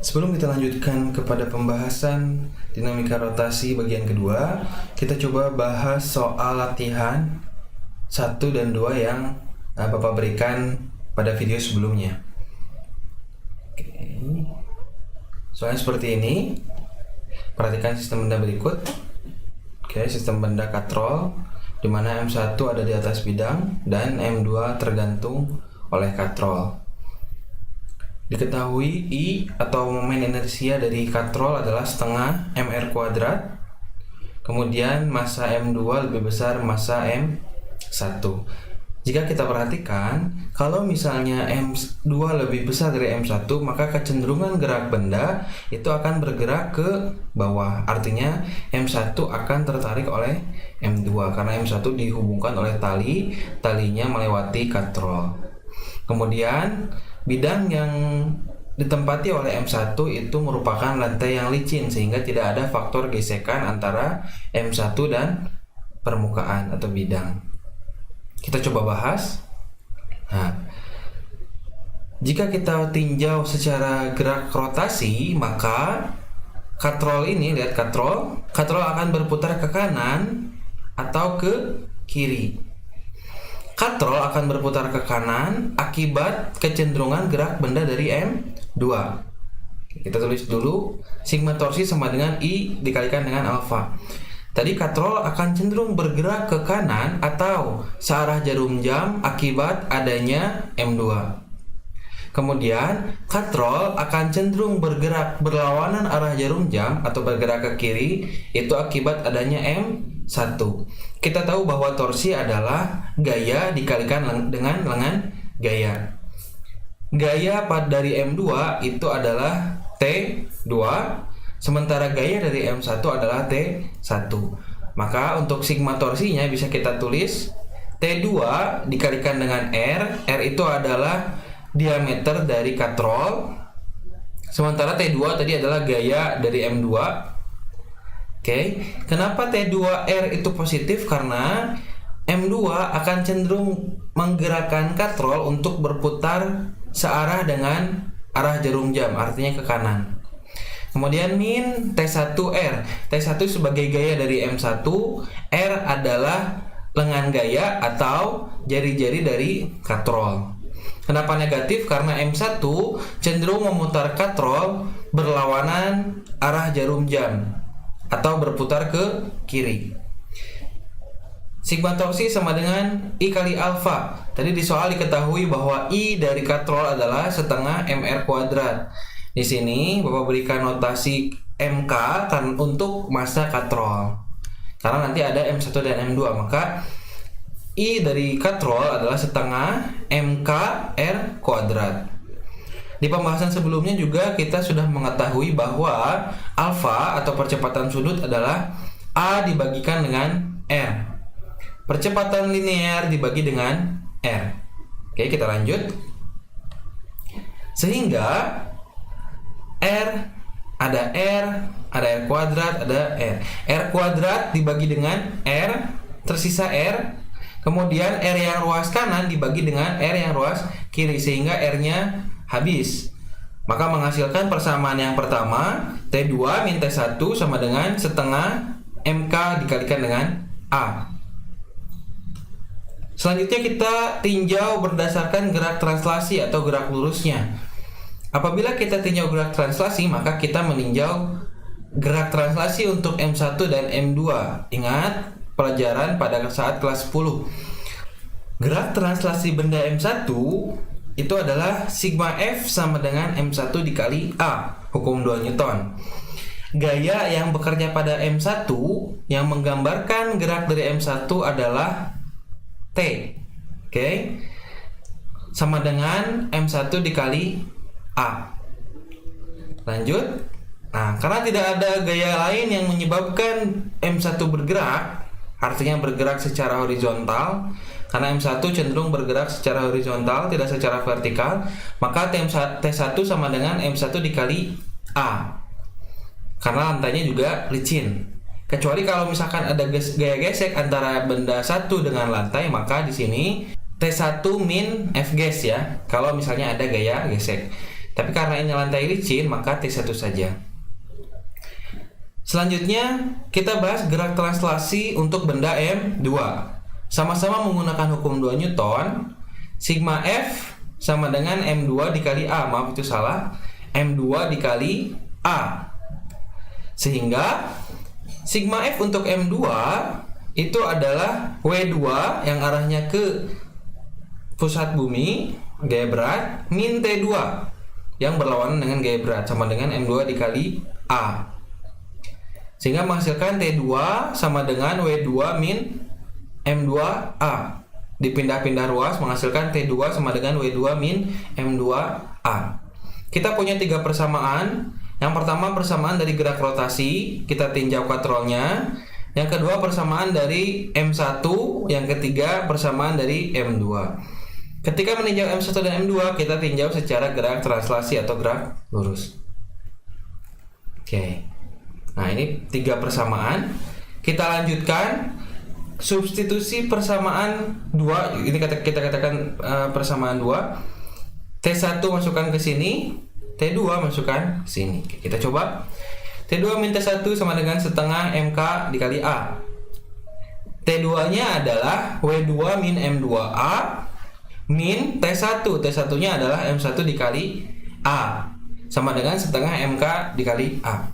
Sebelum kita lanjutkan kepada pembahasan dinamika rotasi bagian kedua, kita coba bahas soal latihan 1 dan 2 yang Bapak berikan pada video sebelumnya. Oke. Soalnya seperti ini. Perhatikan sistem benda berikut. Oke, sistem benda katrol di mana M1 ada di atas bidang dan M2 tergantung oleh katrol. Diketahui I atau momen inersia dari katrol adalah setengah mr kuadrat. Kemudian massa M2 lebih besar massa M1. Jika kita perhatikan, kalau misalnya M2 lebih besar dari M1, maka kecenderungan gerak benda itu akan bergerak ke bawah. Artinya M1 akan tertarik oleh M2 karena M1 dihubungkan oleh talinya melewati katrol. Kemudian bidang yang ditempati oleh M1 itu merupakan lantai yang licin sehingga tidak ada faktor gesekan antara M1 dan permukaan atau bidang. Kita coba bahas. Nah, jika kita tinjau secara gerak rotasi, maka katrol ini, lihat katrol akan berputar ke kanan atau ke kiri. Katrol akan berputar ke kanan akibat kecenderungan gerak benda dari M2. Kita tulis dulu, sigma torsi sama dengan I dikalikan dengan alfa. Tadi katrol akan cenderung bergerak ke kanan atau searah jarum jam akibat adanya M2. Kemudian katrol akan cenderung bergerak berlawanan arah jarum jam atau bergerak ke kiri, itu akibat adanya M1. Kita tahu bahwa torsi adalah gaya dikalikan dengan lengan gaya. Gaya dari M2 itu adalah T2, sementara gaya dari M1 adalah T1. Maka untuk sigma torsinya bisa kita tulis T2 dikalikan dengan R itu adalah diameter dari katrol, sementara T2 tadi adalah gaya dari M2. Oke, kenapa T2R itu positif? Karena M2 akan cenderung menggerakkan katrol untuk berputar searah dengan arah jarum jam, artinya ke kanan. Kemudian min T1R. T1 sebagai gaya dari M1, R adalah lengan gaya atau jari-jari dari katrol. Kenapa negatif? Karena M1 cenderung memutar katrol berlawanan arah jarum jam atau berputar ke kiri. Sigma torsi sama dengan I kali alfa. Tadi di soal diketahui bahwa I dari katrol adalah setengah mr kuadrat. Di sini Bapak berikan notasi MK kan untuk massa katrol. Karena nanti ada M1 dan M2, maka I dari katrol adalah setengah mk r kuadrat. Di pembahasan sebelumnya juga kita sudah mengetahui bahwa alfa atau percepatan sudut adalah A dibagikan dengan R. Percepatan linear dibagi dengan R. Oke, kita lanjut. Sehingga R, ada R kuadrat, ada R. R kuadrat dibagi dengan R, tersisa R. Kemudian R yang ruas kanan dibagi dengan R yang ruas kiri, sehingga R-nya habis. Maka menghasilkan persamaan yang pertama, T2 min T1 sama dengan setengah MK dikalikan dengan A. Selanjutnya kita tinjau berdasarkan gerak translasi atau gerak lurusnya. Apabila kita tinjau gerak translasi, maka kita meninjau gerak translasi untuk M1 dan M2. Ingat pelajaran pada saat kelas 10. Gerak translasi benda M1 itu adalah sigma F sama dengan M1 dikali A, hukum 2 Newton. Gaya yang bekerja pada M1 yang menggambarkan gerak dari M1 adalah T. Oke. Sama dengan M1 dikali A. Lanjut. Nah, karena tidak ada gaya lain yang menyebabkan M1 bergerak, artinya bergerak secara horizontal, karena M1 cenderung bergerak secara horizontal, tidak secara vertikal, maka T1 sama dengan M1 dikali A. Karena lantainya juga licin. Kecuali kalau misalkan ada gaya gesek antara benda satu dengan lantai, maka di sini T1 min F ges ya. Kalau misalnya ada gaya gesek. Tapi karena ini lantai licin, maka T1 saja. Selanjutnya, kita bahas gerak translasi untuk benda M2. Sama-sama menggunakan hukum 2 Newton. Sigma F sama dengan M2 dikali A. Maaf, itu salah. M2 dikali A. Sehingga sigma F untuk M2 itu adalah W2 yang arahnya ke pusat bumi, gaya berat, min T2 yang berlawanan dengan gaya berat, sama dengan M2 dikali A. Sehingga menghasilkan T2 sama dengan W2 min M2A. Dipindah-pindah ruas menghasilkan T2 sama dengan W2 min M2A. Kita punya 3 persamaan. Yang pertama persamaan dari gerak rotasi, kita tinjau katrolnya. Yang kedua persamaan dari M1, yang ketiga persamaan dari M2. Ketika meninjau M1 dan M2, kita tinjau secara gerak translasi atau gerak lurus. Oke. Nah, ini 3 persamaan. Kita lanjutkan substitusi persamaan 2. Ini kita katakan persamaan 2. T1 masukkan ke sini, T2 masukkan ke sini. Kita coba. T2 min T1 sama dengan setengah MK dikali A. T2 nya adalah W2 min M2A min T1. T1 nya adalah M1 dikali A, sama dengan setengah MK dikali A.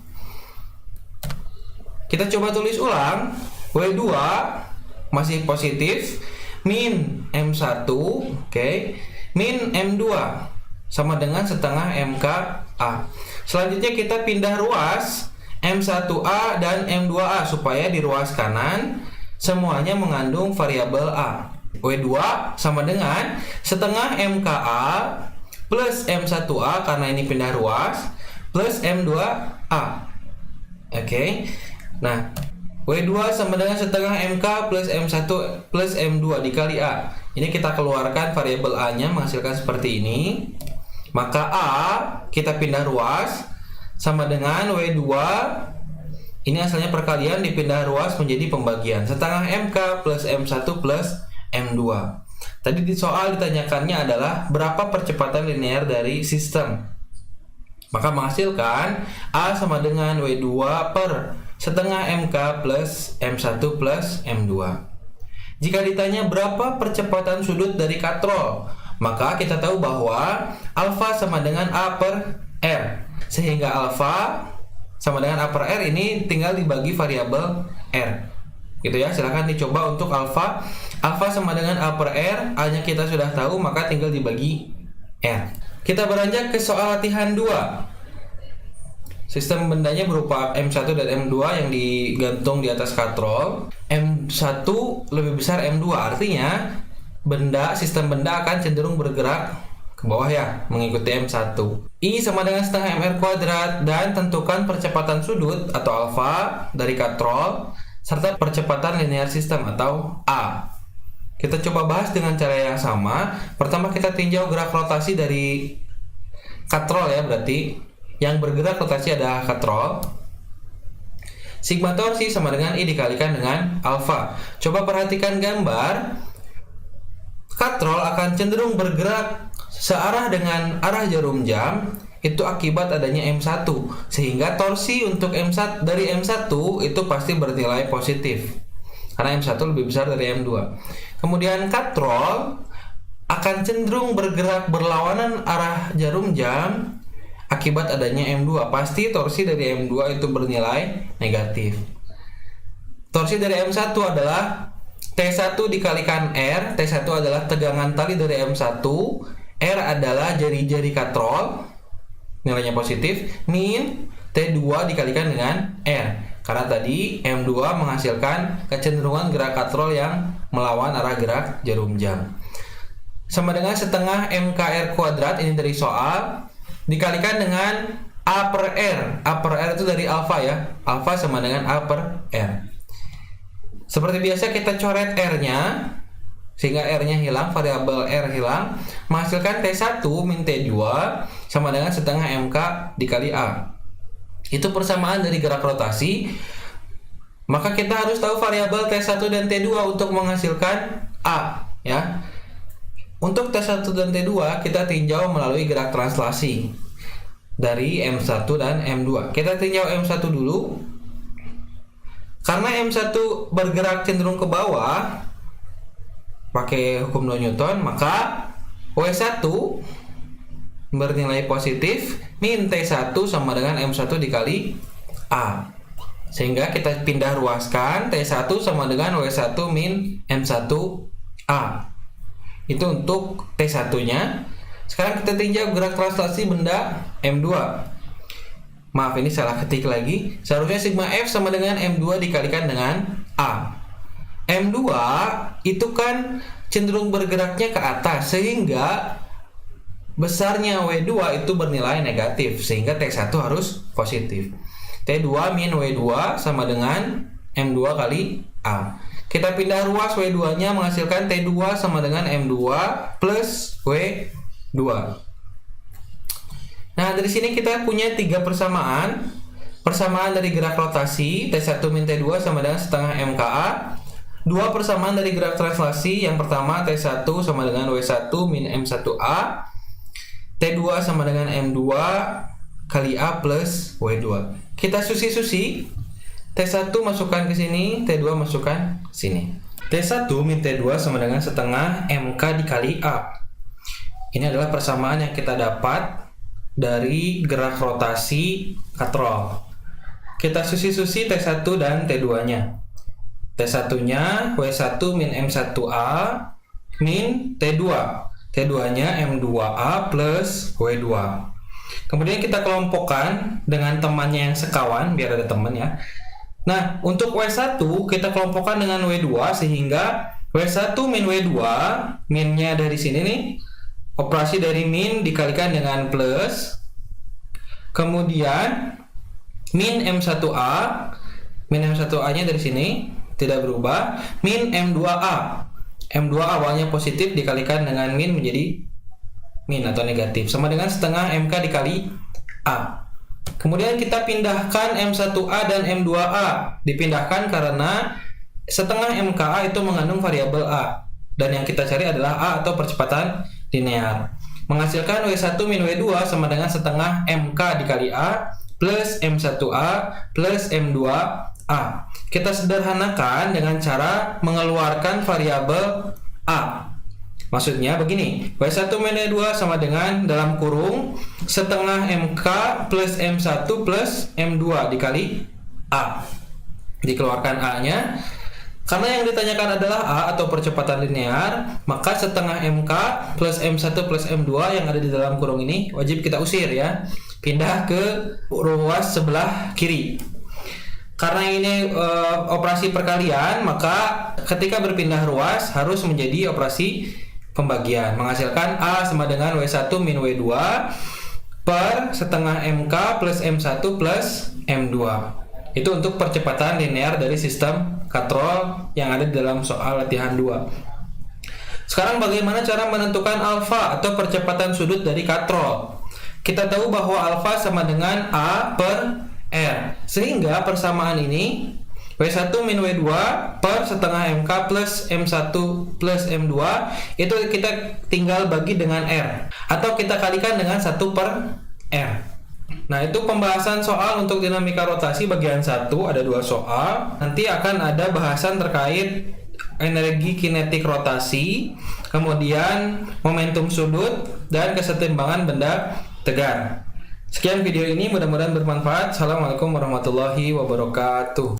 Kita coba tulis ulang. W2 masih positif, min M1, min M2 sama dengan setengah MK A. Selanjutnya kita pindah ruas M1A dan M2A supaya di ruas kanan semuanya mengandung variabel A. W2 sama dengan setengah MKA plus M1A karena ini pindah ruas plus M2A. Oke. Nah, W2 sama dengan setengah MK plus M1 plus M2 dikali A. Ini kita keluarkan variabel A-nya menghasilkan seperti ini. Maka A kita pindah ruas sama dengan W2. Ini asalnya perkalian dipindah ruas menjadi pembagian. Setengah MK plus M1 plus M2. Tadi di soal ditanyakannya adalah berapa percepatan linear dari sistem. Maka menghasilkan A sama dengan W2 per setengah MK plus M1 plus M2. Jika ditanya berapa percepatan sudut dari katrol, maka kita tahu bahwa alfa sama dengan A per R. Sehingga alfa sama dengan A per R ini tinggal dibagi variabel R. Gitu ya, silahkan dicoba untuk alfa. Alfa sama dengan A per R, A-nya kita sudah tahu, maka tinggal dibagi R. Kita beranjak ke soal latihan 2. Sistem bendanya berupa M1 dan M2 yang digantung di atas katrol. M1 lebih besar M2, artinya sistem benda akan cenderung bergerak ke bawah ya, mengikuti M1. I sama dengan setengah MR kuadrat, dan tentukan percepatan sudut atau alfa dari katrol serta percepatan linear sistem atau A. Kita coba bahas dengan cara yang sama. Pertama kita tinjau gerak rotasi dari katrol ya, berarti yang bergerak rotasi adalah katrol. Sigma torsi sama dengan I dikalikan dengan alfa. Coba perhatikan gambar. Katrol akan cenderung bergerak searah dengan arah jarum jam, itu akibat adanya M1. Sehingga torsi untuk M1 dari M1 itu pasti bernilai positif, karena M1 lebih besar dari M2. Kemudian katrol akan cenderung bergerak berlawanan arah jarum jam akibat adanya M2. Pasti torsi dari M2 itu bernilai negatif. Torsi dari M1 adalah T1 dikalikan R. T1 adalah tegangan tali dari M1. R adalah jari-jari katrol, nilainya positif, min T2 dikalikan dengan R. Karena tadi M2 menghasilkan kecenderungan gerak katrol yang melawan arah gerak jarum jam. Sama dengan setengah MKR kuadrat, ini dari soal, dikalikan dengan A per R. A per R itu dari alfa ya. Alfa sama dengan A per R. Seperti biasa kita coret R-nya, sehingga R-nya hilang, variabel R hilang, menghasilkan T1 min T2 sama dengan setengah MK dikali A. Itu persamaan dari gerak rotasi. Maka kita harus tahu variabel T1 dan T2 untuk menghasilkan A ya. Untuk T1 dan T2 kita tinjau melalui gerak translasi. dari M1 dan M2. Kita tinjau M1 dulu. Karena M1 bergerak cenderung ke bawah pakai hukum 2 Newton, maka W1 bernilai positif min T1 sama dengan M1 dikali A. Sehingga kita pindah ruaskan T1 sama dengan W1 min M1 A. Itu untuk T1 nya. Sekarang kita tinjau gerak translasi benda M2. Maaf, ini salah ketik lagi. Seharusnya sigma F sama dengan M2 dikalikan dengan A. M2 itu kan cenderung bergeraknya ke atas, sehingga besarnya W2 itu bernilai negatif, sehingga T1 harus positif. T2 min W2 sama dengan M2 kali A. Kita pindah ruas W2 nya menghasilkan T2 sama dengan M2 plus W2. Nah, dari sini kita punya 3 persamaan. Persamaan dari gerak rotasi T1 min T2 sama dengan setengah MKA. 2 persamaan dari gerak translasi. Yang pertama T1 sama dengan W1 min M1A. T2 sama dengan M2 kali A plus W2. Kita susi-susi. T1 masukkan ke sini, T2 masukkan sini. T1 min T2 sama dengan setengah MK dikali A. Ini adalah persamaan yang kita dapat dari gerak rotasi katrol. Kita susi-susi T1 dan T2-nya. T1-nya W1 min M1A min T2. T2-nya M2A plus W2. Kemudian kita kelompokkan dengan temannya yang sekawan, biar ada teman ya. Nah, untuk W1 kita kelompokkan dengan W2, sehingga W1 min W2, minnya dari sini nih, operasi dari min dikalikan dengan plus, kemudian min M1A, min M1A nya dari sini tidak berubah, min M2A. M2 awalnya positif dikalikan dengan min menjadi min atau negatif, sama dengan setengah MK dikali A. Kemudian kita pindahkan M1A dan M2A. Dipindahkan karena setengah MKA itu mengandung variabel A, dan yang kita cari adalah A atau percepatan linear. Menghasilkan W1 min W2 sama dengan setengah MK dikali A plus M1A plus M2A. Kita sederhanakan dengan cara mengeluarkan variabel A. Maksudnya begini, W1 min W2 sama dengan dalam kurung setengah MK plus M1 plus M2 dikali A. Dikeluarkan A-nya. Karena yang ditanyakan adalah A atau percepatan linear, maka setengah MK plus M1 plus M2 yang ada di dalam kurung ini wajib kita usir ya. Pindah ke ruas sebelah kiri. Karena ini operasi perkalian, maka ketika berpindah ruas harus menjadi operasi pembagian. Menghasilkan A sama dengan W1 min W2 per setengah MK plus M1 plus M2. Itu untuk percepatan linear dari sistem katrol yang ada di dalam soal latihan 2. Sekarang bagaimana cara menentukan alfa atau percepatan sudut dari katrol? Kita tahu bahwa alfa sama dengan A per R. Sehingga persamaan ini W1 min W2 per setengah MK plus M1 plus M2 itu kita tinggal bagi dengan R, atau kita kalikan dengan 1 per R. Nah, itu pembahasan soal untuk dinamika rotasi bagian 1, ada 2 soal. Nanti akan ada bahasan terkait energi kinetik rotasi, kemudian momentum sudut, dan kesetimbangan benda tegar. Sekian video ini, mudah-mudahan bermanfaat. Assalamualaikum warahmatullahi wabarakatuh.